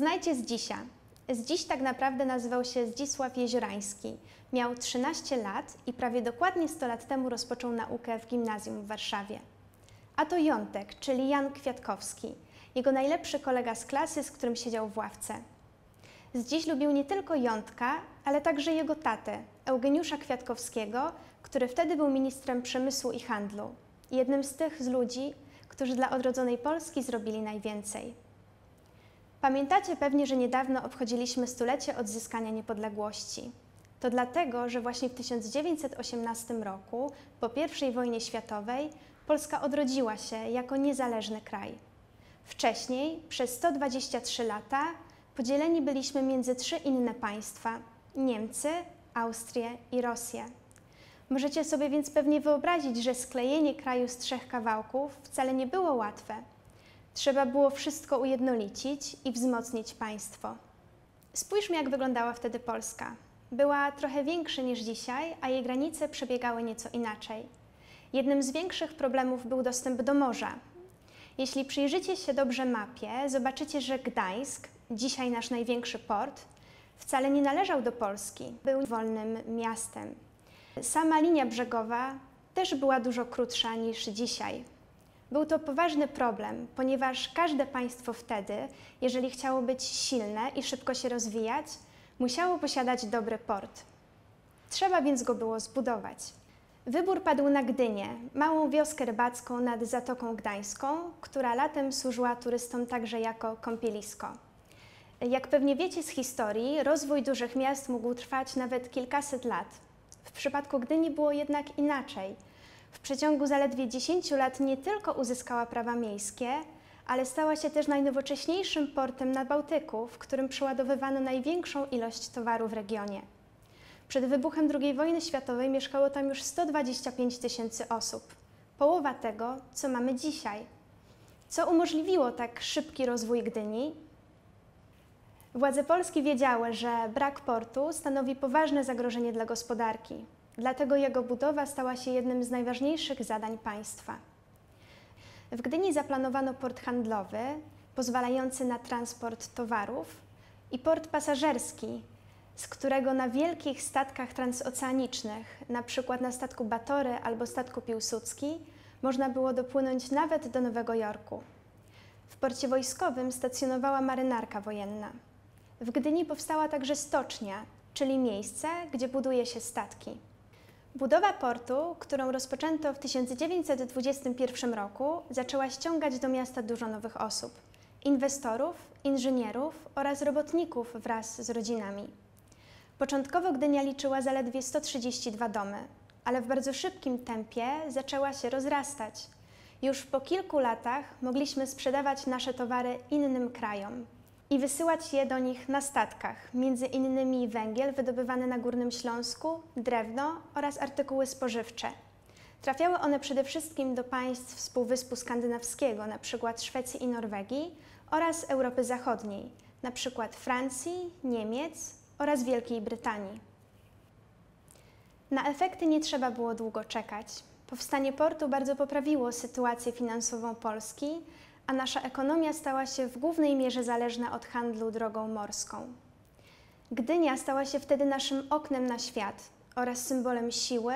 Poznajcie Zdzisia. Zdziś tak naprawdę nazywał się Zdzisław Jeziorański. Miał 13 lat i prawie dokładnie 100 lat temu rozpoczął naukę w gimnazjum w Warszawie. A to Jątek, czyli Jan Kwiatkowski, jego najlepszy kolega z klasy, z którym siedział w ławce. Zdziś lubił nie tylko Jątka, ale także jego tatę, Eugeniusza Kwiatkowskiego, który wtedy był ministrem przemysłu i handlu. Jednym z tych ludzi, którzy dla odrodzonej Polski zrobili najwięcej. Pamiętacie pewnie, że niedawno obchodziliśmy stulecie odzyskania niepodległości. To dlatego, że właśnie w 1918 roku, po I wojnie światowej, Polska odrodziła się jako niezależny kraj. Wcześniej, przez 123 lata, podzieleni byliśmy między 3 inne państwa – Niemcy, Austrię i Rosję. Możecie sobie więc pewnie wyobrazić, że sklejenie kraju z 3 kawałków wcale nie było łatwe. Trzeba było wszystko ujednolicić i wzmocnić państwo. Spójrzmy, jak wyglądała wtedy Polska. Była trochę większa niż dzisiaj, a jej granice przebiegały nieco inaczej. Jednym z większych problemów był dostęp do morza. Jeśli przyjrzycie się dobrze mapie, zobaczycie, że Gdańsk, dzisiaj nasz największy port, wcale nie należał do Polski. Był wolnym miastem. Sama linia brzegowa też była dużo krótsza niż dzisiaj. Był to poważny problem, ponieważ każde państwo wtedy, jeżeli chciało być silne i szybko się rozwijać, musiało posiadać dobry port. Trzeba więc go było zbudować. Wybór padł na Gdynię, małą wioskę rybacką nad Zatoką Gdańską, która latem służyła turystom także jako kąpielisko. Jak pewnie wiecie z historii, rozwój dużych miast mógł trwać nawet kilkaset lat. W przypadku Gdyni było jednak inaczej. W przeciągu zaledwie 10 lat nie tylko uzyskała prawa miejskie, ale stała się też najnowocześniejszym portem na Bałtyku, w którym przeładowywano największą ilość towaru w regionie. Przed wybuchem II wojny światowej mieszkało tam już 125 000 osób. Połowa tego, co mamy dzisiaj. Co umożliwiło tak szybki rozwój Gdyni? Władze Polski wiedziały, że brak portu stanowi poważne zagrożenie dla gospodarki. Dlatego jego budowa stała się jednym z najważniejszych zadań państwa. W Gdyni zaplanowano port handlowy, pozwalający na transport towarów, i port pasażerski, z którego na wielkich statkach transoceanicznych, np. na statku Batory albo statku Piłsudski, można było dopłynąć nawet do Nowego Jorku. W porcie wojskowym stacjonowała marynarka wojenna. W Gdyni powstała także stocznia, czyli miejsce, gdzie buduje się statki. Budowa portu, którą rozpoczęto w 1921 roku, zaczęła ściągać do miasta dużo nowych osób – inwestorów, inżynierów oraz robotników wraz z rodzinami. Początkowo Gdynia liczyła zaledwie 132 domy, ale w bardzo szybkim tempie zaczęła się rozrastać. Już po kilku latach mogliśmy sprzedawać nasze towary innym krajom i wysyłać je do nich na statkach, między innymi węgiel wydobywany na Górnym Śląsku, drewno oraz artykuły spożywcze. Trafiały one przede wszystkim do państw z Półwyspu Skandynawskiego, np. Szwecji i Norwegii, oraz Europy Zachodniej, np. Francji, Niemiec oraz Wielkiej Brytanii. Na efekty nie trzeba było długo czekać. Powstanie portu bardzo poprawiło sytuację finansową Polski, a nasza ekonomia stała się w głównej mierze zależna od handlu drogą morską. Gdynia stała się wtedy naszym oknem na świat oraz symbolem siły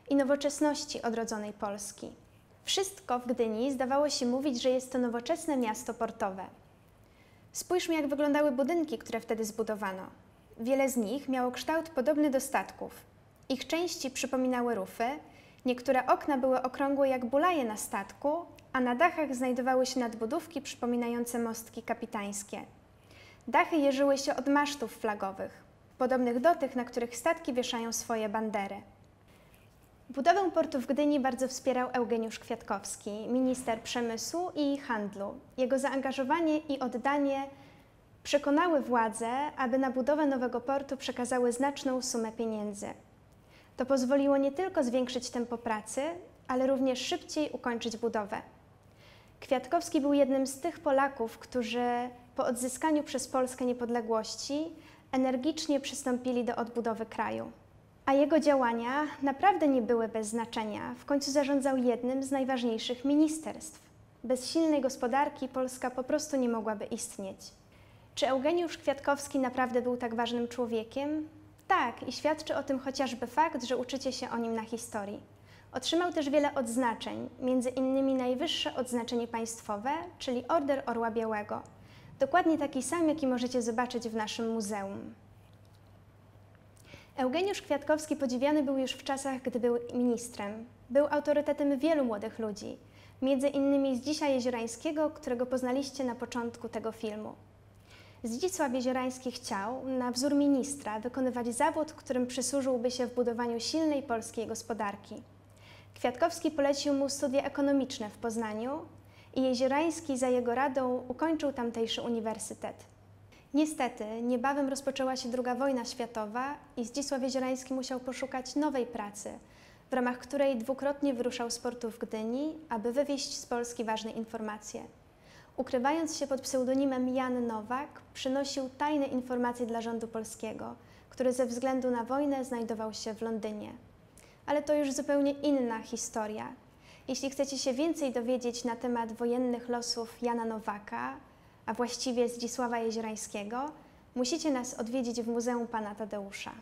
i nowoczesności odrodzonej Polski. Wszystko w Gdyni zdawało się mówić, że jest to nowoczesne miasto portowe. Spójrzmy, jak wyglądały budynki, które wtedy zbudowano. Wiele z nich miało kształt podobny do statków. Ich części przypominały rufy, niektóre okna były okrągłe jak bulaje na statku, a na dachach znajdowały się nadbudówki przypominające mostki kapitańskie. Dachy jeżyły się od masztów flagowych, podobnych do tych, na których statki wieszają swoje bandery. Budowę portu w Gdyni bardzo wspierał Eugeniusz Kwiatkowski, minister przemysłu i handlu. Jego zaangażowanie i oddanie przekonały władze, aby na budowę nowego portu przekazały znaczną sumę pieniędzy. To pozwoliło nie tylko zwiększyć tempo pracy, ale również szybciej ukończyć budowę. Kwiatkowski był jednym z tych Polaków, którzy po odzyskaniu przez Polskę niepodległości energicznie przystąpili do odbudowy kraju. A jego działania naprawdę nie były bez znaczenia. W końcu zarządzał jednym z najważniejszych ministerstw. Bez silnej gospodarki Polska po prostu nie mogłaby istnieć. Czy Eugeniusz Kwiatkowski naprawdę był tak ważnym człowiekiem? Tak, i świadczy o tym chociażby fakt, że uczycie się o nim na historii. Otrzymał też wiele odznaczeń, między innymi najwyższe odznaczenie państwowe, czyli Order Orła Białego. Dokładnie taki sam, jaki możecie zobaczyć w naszym muzeum. Eugeniusz Kwiatkowski podziwiany był już w czasach, gdy był ministrem. Był autorytetem wielu młodych ludzi, między innymi Zdzisia Jeziorańskiego, którego poznaliście na początku tego filmu. Zdzisław Jeziorański chciał, na wzór ministra, wykonywać zawód, którym przysłużyłby się w budowaniu silnej polskiej gospodarki. Kwiatkowski polecił mu studia ekonomiczne w Poznaniu i Jeziorański za jego radą ukończył tamtejszy uniwersytet. Niestety, niebawem rozpoczęła się II wojna światowa i Zdzisław Jeziorański musiał poszukać nowej pracy, w ramach której dwukrotnie wyruszał z portu w Gdyni, aby wywieźć z Polski ważne informacje. Ukrywając się pod pseudonimem Jan Nowak, przynosił tajne informacje dla rządu polskiego, który ze względu na wojnę znajdował się w Londynie. Ale to już zupełnie inna historia. Jeśli chcecie się więcej dowiedzieć na temat wojennych losów Jana Nowaka, a właściwie Zdzisława Jeziorańskiego, musicie nas odwiedzić w Muzeum Pana Tadeusza.